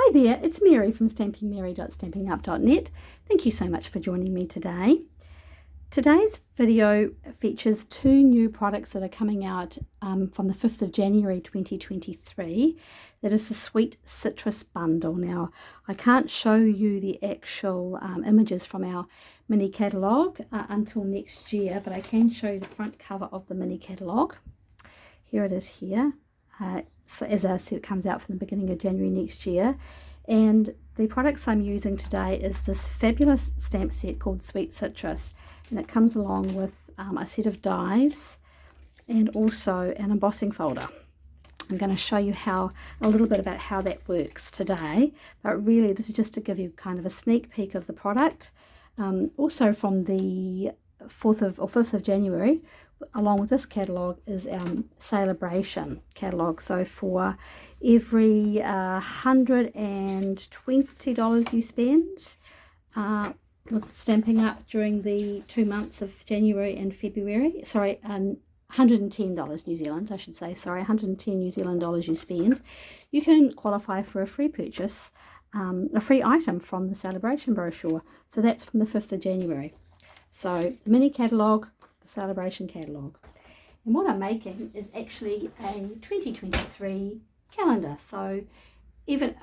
Hi there, it's Mary from stampingmary.stampingup.net. Thank you so much for joining me today. Today's video features two new products that are coming out from the 5th of January 2023. That is the Sweet Citrus Bundle. Now, I can't show you the actual images from our mini catalogue until next year, but I can show you the front cover of the mini catalogue. Here it is here. So as I said, it comes out from the beginning of January next year. And the products I'm using today is this fabulous stamp set called Sweet Citrus. And it comes along with a set of dies and also an embossing folder. I'm going to show you a little bit about how that works today. But really, this is just to give you kind of a sneak peek of the product. Also from the 5th of January, along with this catalogue is our celebration catalogue. So for every $120 you spend with Stampin' Up during the 2 months of January and February, sorry, $110 New Zealand, I should say, sorry, 110 New Zealand dollars you spend, you can qualify for a free purchase, a free item from the celebration brochure. So that's from the 5th of January. So the mini catalogue, celebration catalogue, and what I'm making is actually a 2023 calendar. So even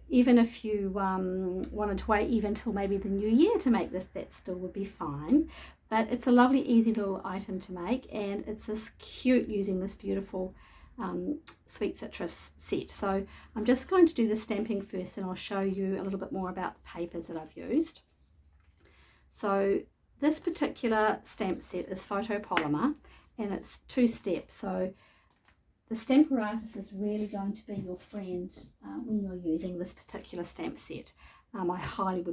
if you wanted to wait even till maybe the new year to make this, that still would be fine, but it's a lovely easy little item to make, and it's this cute using this beautiful Sweet Citrus set. So I'm just going to do the stamping first, and I'll show you a little bit more about the papers that I've used. So this particular stamp set is photopolymer, and it's 2 steps. So the Stamparatus is really going to be your friend when you're using this particular stamp set. I would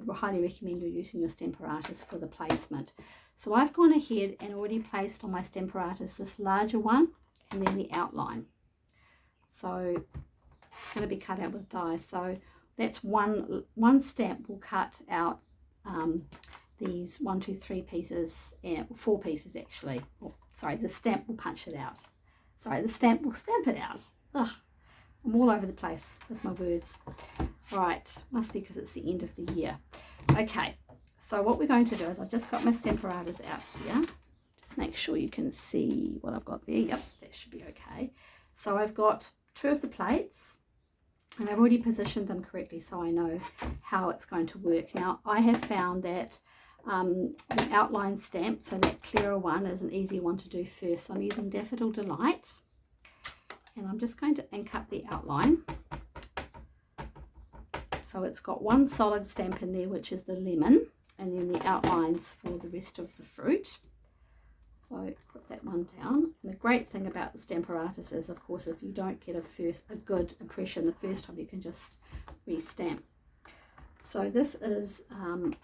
highly recommend you using your Stamparatus for the placement. So I've gone ahead and already placed on my Stamparatus this larger one and then the outline. So it's going to be cut out with die. So that's one stamp will cut out these 1, 2, 3 pieces, and 4 pieces actually. Oh, sorry, the stamp will punch it out. Sorry, the stamp will stamp it out. Ugh, I'm all over the place with my words. All right, must be because it's the end of the year. Okay, so what we're going to do is I've just got my Stamparatus out here. Just make sure you can see what I've got there. Yep, that should be okay. So I've got 2 of the plates, and I've already positioned them correctly so I know how it's going to work. Now, I have found that the outline stamp, so that clearer one, is an easier one to do first. So I'm using Daffodil Delight, and I'm just going to ink up the outline. So it's got one solid stamp in there, which is the lemon, and then the outlines for the rest of the fruit. So put that one down. And the great thing about the Stamparatus is, of course, if you don't get a good impression the first time, you can just restamp. So this is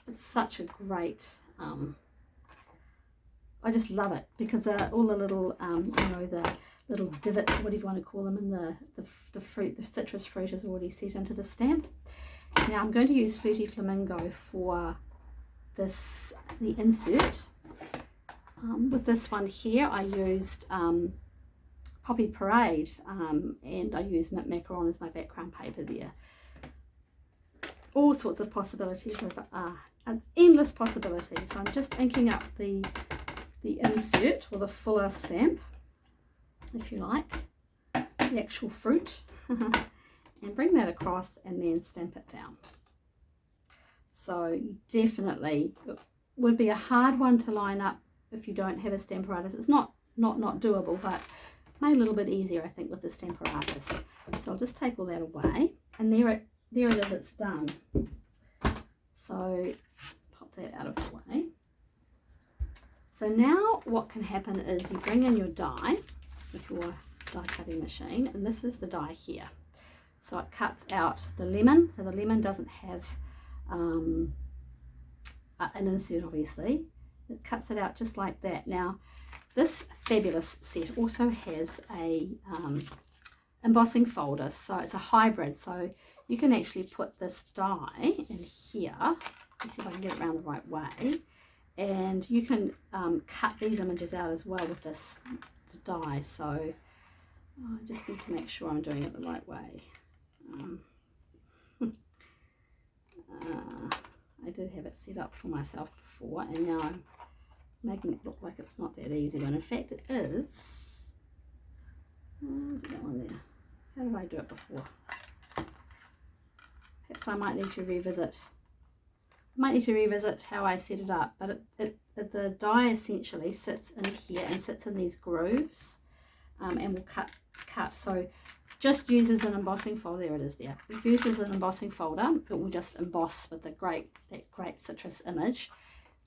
it's such a great, I just love it because all the little, the little divots, whatever you want to call them, in the fruit, the citrus fruit is already set into the stamp. Now I'm going to use Flirty Flamingo for the insert. With this one here, I used Poppy Parade, and I used Mint Macaron as my background paper there. All sorts of possibilities, endless possibilities. So I'm just inking up the insert, or the fuller stamp, if you like, the actual fruit, and bring that across and then stamp it down. So you definitely, it would be a hard one to line up if you don't have a Stamparatus. It's not doable, but made a little bit easier, I think, with the Stamparatus. So I'll just take all that away, and there it is, it's done. So pop that out of the way. So now what can happen is you bring in your die with your die cutting machine, and this is the die here. So it cuts out the lemon. So the lemon doesn't have an insert, obviously. It cuts it out just like that. Now, this fabulous set also has a embossing folder, so it's a hybrid. So you can actually put this die in here. Let's see if I can get it around the right way. And you can cut these images out as well with this die. So I just need to make sure I'm doing it the right way. I did have it set up for myself before, and now I'm making it look like it's not that easy, when in fact it is. That one there. How did I do it before? Perhaps I might need to revisit. How I set it up, but the die essentially sits in here and sits in these grooves, and will cut. So just uses an embossing folder. There it is there. It uses an embossing folder. It will just emboss with that great citrus image.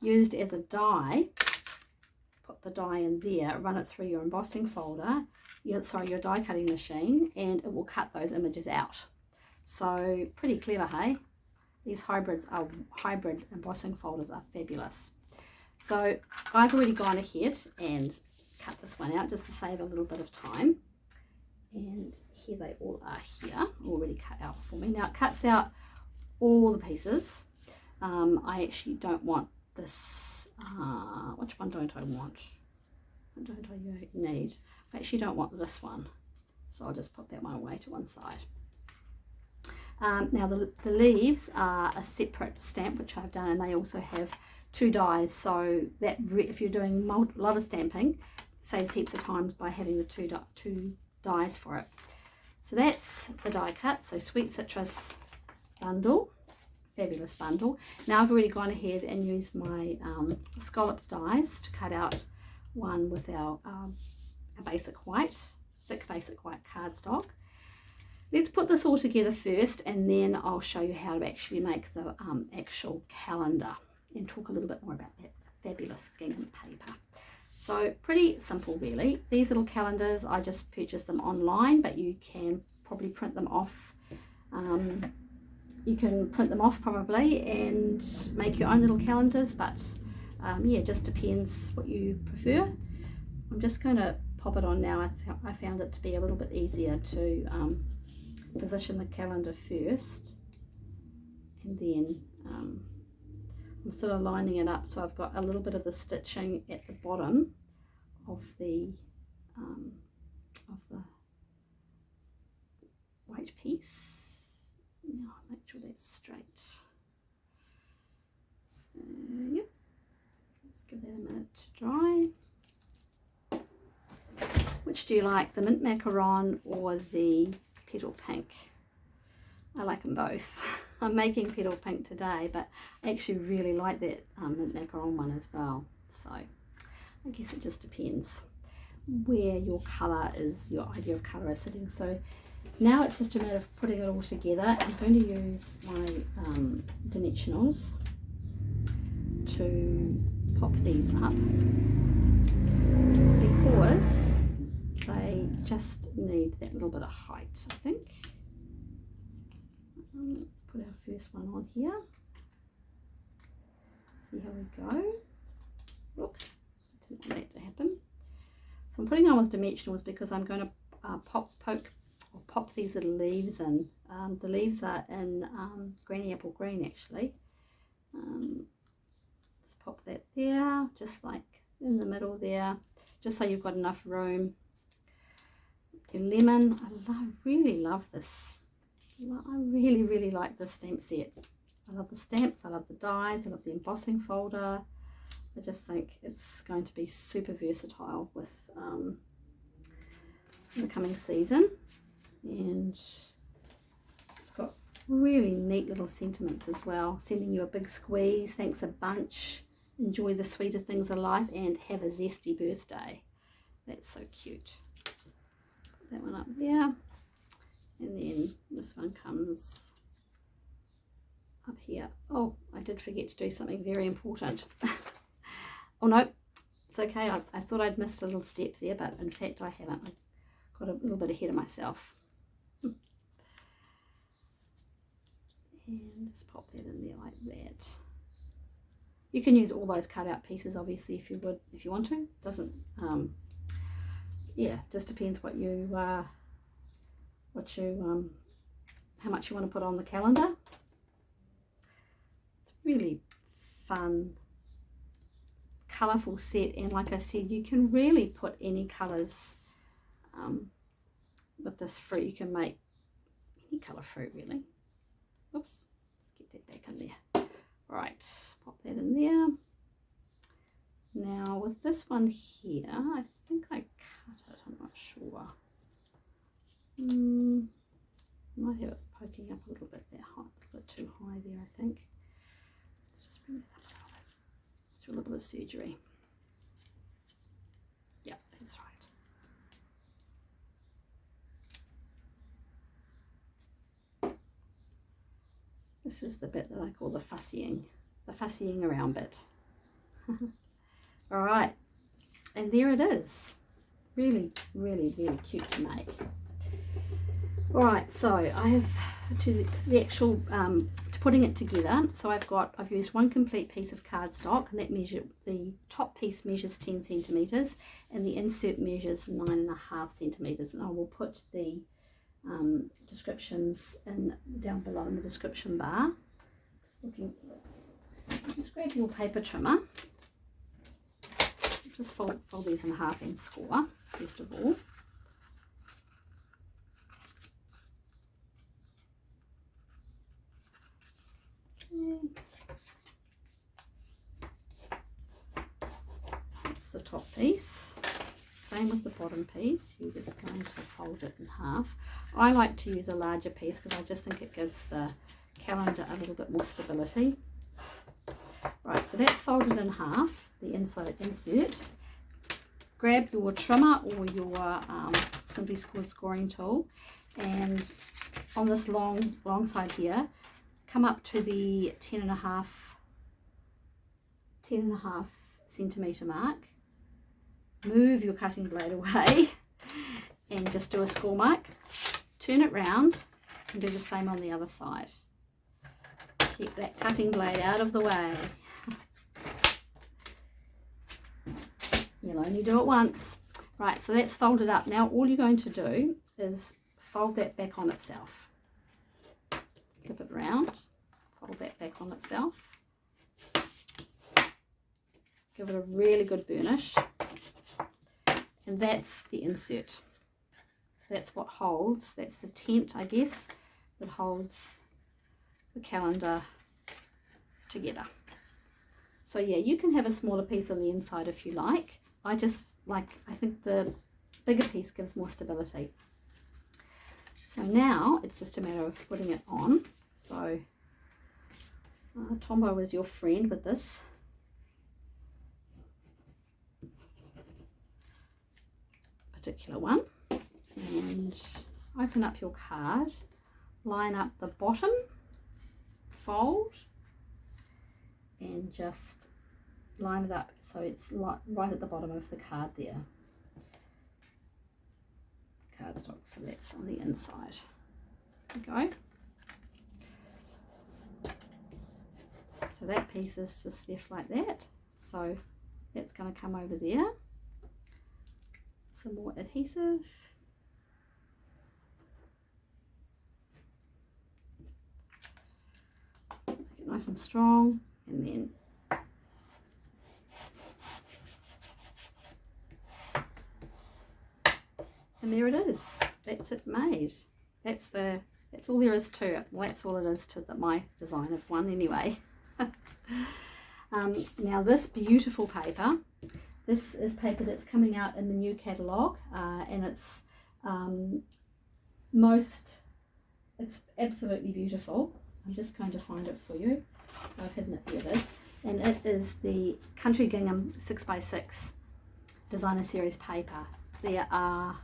Used as a die, put the die in there, run it through your embossing folder, your die cutting machine, and it will cut those images out. So pretty clever, hey? These hybrid embossing folders are fabulous. So I've already gone ahead and cut this one out just to save a little bit of time. And here they all are here, already cut out for me. Now it cuts out all the pieces. I actually don't want this. Which one don't I want? What don't I need? I actually don't want this one. So I'll just put that one away to one side. Now the leaves are a separate stamp which I've done, and they also have 2 dies, so that if you're doing a lot of stamping, saves heaps of times by having the two dies for it. So that's the die cut. So Sweet Citrus bundle, fabulous bundle. Now I've already gone ahead and used my scalloped dies to cut out one with our basic white, thick basic white cardstock. Let's put this all together first, and then I'll show you how to actually make the actual calendar and talk a little bit more about that fabulous gingham paper. So pretty simple really. These little calendars, I just purchased them online, but you can probably print them off. You can print them off probably and make your own little calendars, but yeah, just depends what you prefer. I'm just going to pop it on now. I found it to be a little bit easier to position the calendar first, and then I'm sort of lining it up so I've got a little bit of the stitching at the bottom of the white piece. Now make sure that's straight. Yep. Let's give that a minute to dry. Which do you like, the mint macaron or the petal pink? I like them both. I'm making petal pink today, but I actually really like that mint macaron one as well. So I guess it just depends where your colour is, your idea of colour is sitting. So now it's just a matter of putting it all together. I'm going to use my dimensionals to pop these up because they just need that little bit of height, I think. Let's put our first one on here. See how we go. Whoops, didn't want that to happen. So I'm putting on with dimensionals because I'm going to pop these little leaves in. The leaves are in Granny Apple Green actually. Let's pop that there, just like in the middle there, just so you've got enough room. Your lemon, I really love this. I really like this stamp set. I love the stamps, I love the dies, I love the embossing folder. I just think it's going to be super versatile with the coming season, and it's got really neat little sentiments as well. Sending you a big squeeze, thanks a bunch, enjoy the sweeter things of life, and have a zesty birthday. That's so cute. Put that one up there, and then this one comes up here. Oh, I did forget to do something very important. Oh no, it's okay. I thought I'd missed a little step there, but in fact I haven't. I got a little bit ahead of myself. And just pop that in there like that. You can use all those cut out pieces obviously if you want to. Doesn't yeah, just depends what you how much you want to put on the calendar. It's really fun, colourful set, and like I said, you can really put any colours with this fruit. You can make any colour fruit really. Oops, let's get that back in there. Right, pop that in there. Now with this one here, I think I cut it, I'm not sure. Might have it poking up a little bit there, a little bit too high there, I think. Let's just bring it up a little bit. Do a little bit of surgery. Yeah, that's right. This is the bit that I call the fussying around bit. All right, and there it is. Really, really, really cute to make. All right, so I have to the actual to putting it together. So I've used one complete piece of cardstock, and the top piece measures 10 centimeters, and the insert measures 9.5 centimeters. And I will put the descriptions down below in the description bar. Just grab your paper trimmer. Just fold these in half and score first of all. Okay. That's the top piece. Same with the bottom piece. You're just going to fold it in half. I like to use a larger piece because I just think it gives the calendar a little bit more stability. Right, so that's folded in half, the inside insert. Grab your trimmer or your Simply Scored scoring tool, and on this long side here, come up to the 10.5 centimeter mark. Move your cutting blade away and just do a score mark. Turn it round and do the same on the other side. Keep that cutting blade out of the way. You'll only do it once. Right, so that's folded up. Now all you're going to do is fold that back on itself. Flip it round, fold that back on itself. Give it a really good burnish. And that's the insert. So that's what holds, that's the tent, I guess, that holds the calendar together. So yeah, you can have a smaller piece on the inside if you like. I think the bigger piece gives more stability. So now it's just a matter of putting it on. So Tombow is your friend with this. Particular one. And open up your card, line up the bottom, fold, and just line it up so it's right at the bottom of the card there. Cardstock, so that's on the inside. There we go. So that piece is just left like that. So that's going to come over there. Some more adhesive. Make it nice and strong, and then and there it is. That's it made. That's all there is to it. Well, that's all it is to my design of one anyway. Now this beautiful paper, this is paper that's coming out in the new catalogue, and it's absolutely beautiful. I'm just going to find it for you. I've hidden it, there it is. And it is the Country Gingham 6x6 Designer Series paper. There are,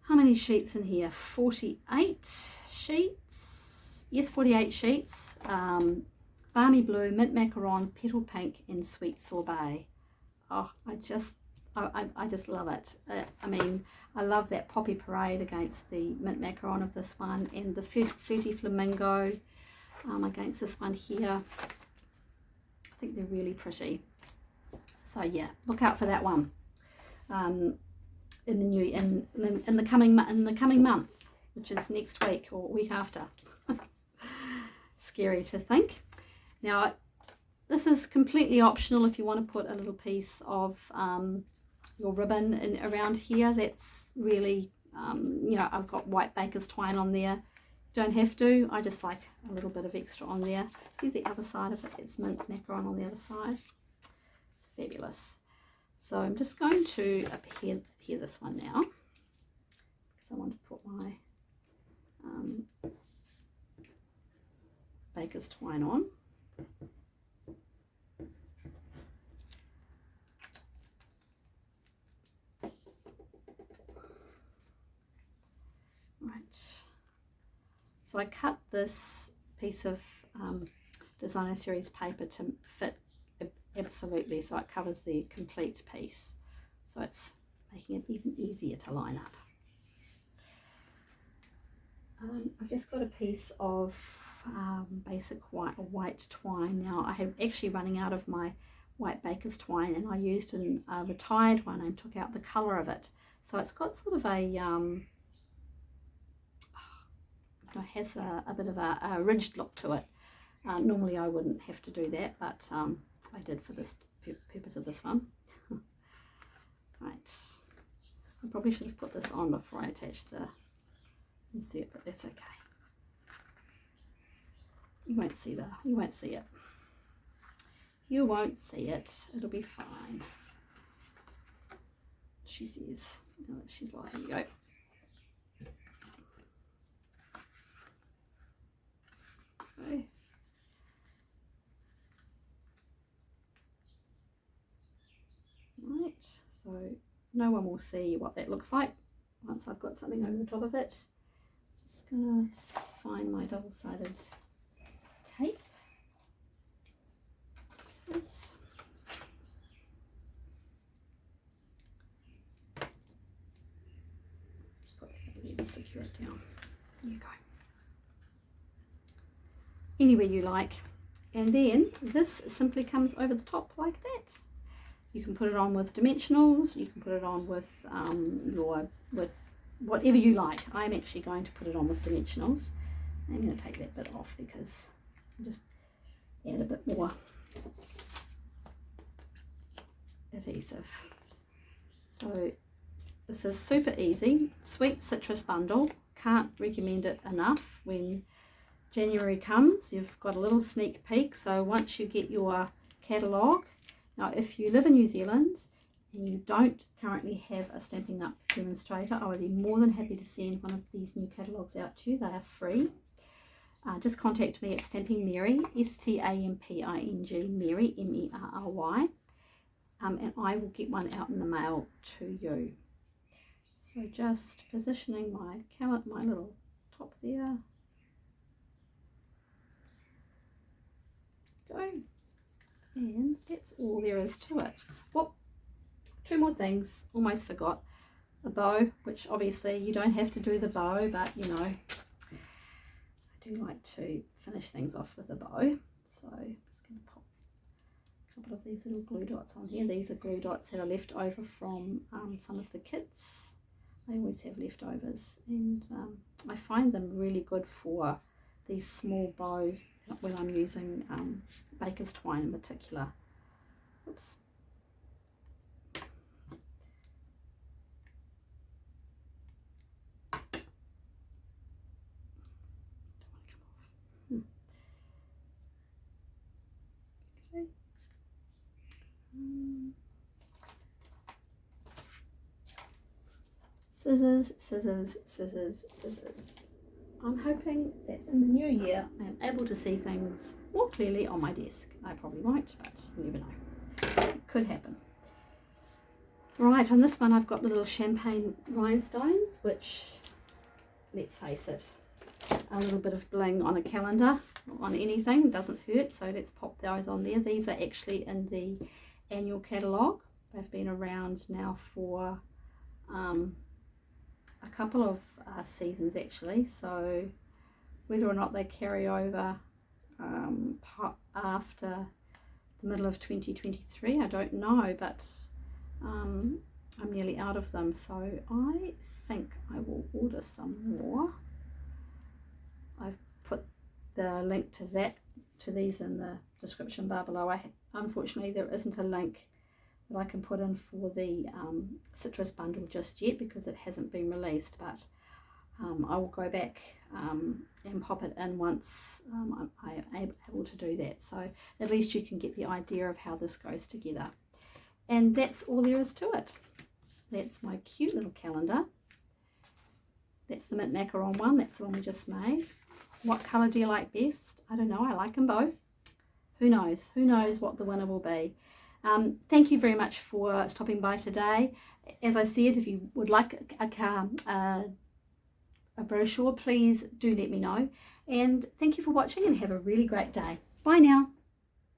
how many sheets in here? 48 sheets. Yes, 48 sheets. Balmy blue, mint macaron, petal pink, and sweet sorbet. Oh, I just love it. I mean, I love that poppy parade against the mint macaron of this one, and the flirty flamingo against this one here. I think they're really pretty. So yeah, look out for that one in the coming month, which is next week or week after. Scary to think. Now this is completely optional if you want to put a little piece of your ribbon around here. That's really, you know, I've got white baker's twine on there. Don't have to. I just like a little bit of extra on there. See the other side of it, it's mint macaron on the other side. It's fabulous. So I'm just going to appear this one now, because I want to put my baker's twine on. Right. So I cut this piece of designer series paper to fit absolutely, so it covers the complete piece, so it's making it even easier to line up. I've just got a piece of basic white twine. Now I have actually running out of my white baker's twine, and I used a retired one and took out the colour of it, so it's got sort of a it has a bit of a ridged look to it. Normally I wouldn't have to do that, but I did for this purpose of this one. Right, I probably should have put this on before I attached the insert, but that's okay. You won't see it. You won't see it. It'll be fine. She says. She's like, here you go. Okay. Right, so no one will see what that looks like once I've got something over the top of it. Just gonna find my double-sided tape. This. Just put that in and secure it down. There you go. Anywhere you like, and then this simply comes over the top like that. You can put it on with dimensionals, you can put it on with with whatever you like. I'm actually going to put it on with dimensionals. I'm going to take that bit off because I'll just add a bit more adhesive. So this is super easy. Sweet citrus bundle, can't recommend it enough. When January comes, you've got a little sneak peek. So once you get your catalogue, now if you live in New Zealand and you don't currently have a Stampin' Up demonstrator, I would be more than happy to send one of these new catalogues out to you. They are free. Just contact me at Stamping Mary, S-T-A-M-P-I-N-G, Mary, M-E-R-R-Y, and I will get one out in the mail to you. So just positioning my little top there. Go. And that's all there is to it. Well, two more things, almost forgot. The bow, which obviously you don't have to do the bow, but you know, I do like to finish things off with a bow. So I'm just going to pop a couple of these little glue dots on here. These are glue dots that are left over from some of the kits. I always have leftovers, and I find them really good for these small bows when I'm using baker's twine in particular. Oops. Okay. Scissors, scissors, scissors, scissors. I'm hoping that in the new year I am able to see things more clearly on my desk. I probably won't, but you never know. It could happen. Right, on this one I've got the little champagne rhinestones, which, let's face it, a little bit of bling on a calendar, on anything, doesn't hurt, so let's pop those on there. These are actually in the annual catalogue. They've been around now for a couple of seasons actually, so whether or not they carry over after the middle of 2023, I don't know, but I'm nearly out of them, so I think I will order some more. I've put the link to these in the description bar below. Unfortunately there isn't a link that I can put in for the citrus bundle just yet because it hasn't been released, but I will go back and pop it in once I am able to do that. So at least you can get the idea of how this goes together. And that's all there is to it. That's my cute little calendar. That's the mint macaron one. That's the one we just made. What colour do you like best? I don't know. I like them both. Who knows? Who knows what the winner will be? Thank you very much for stopping by today. As I said, if you would like a brochure, please do let me know. And thank you for watching and have a really great day. Bye now.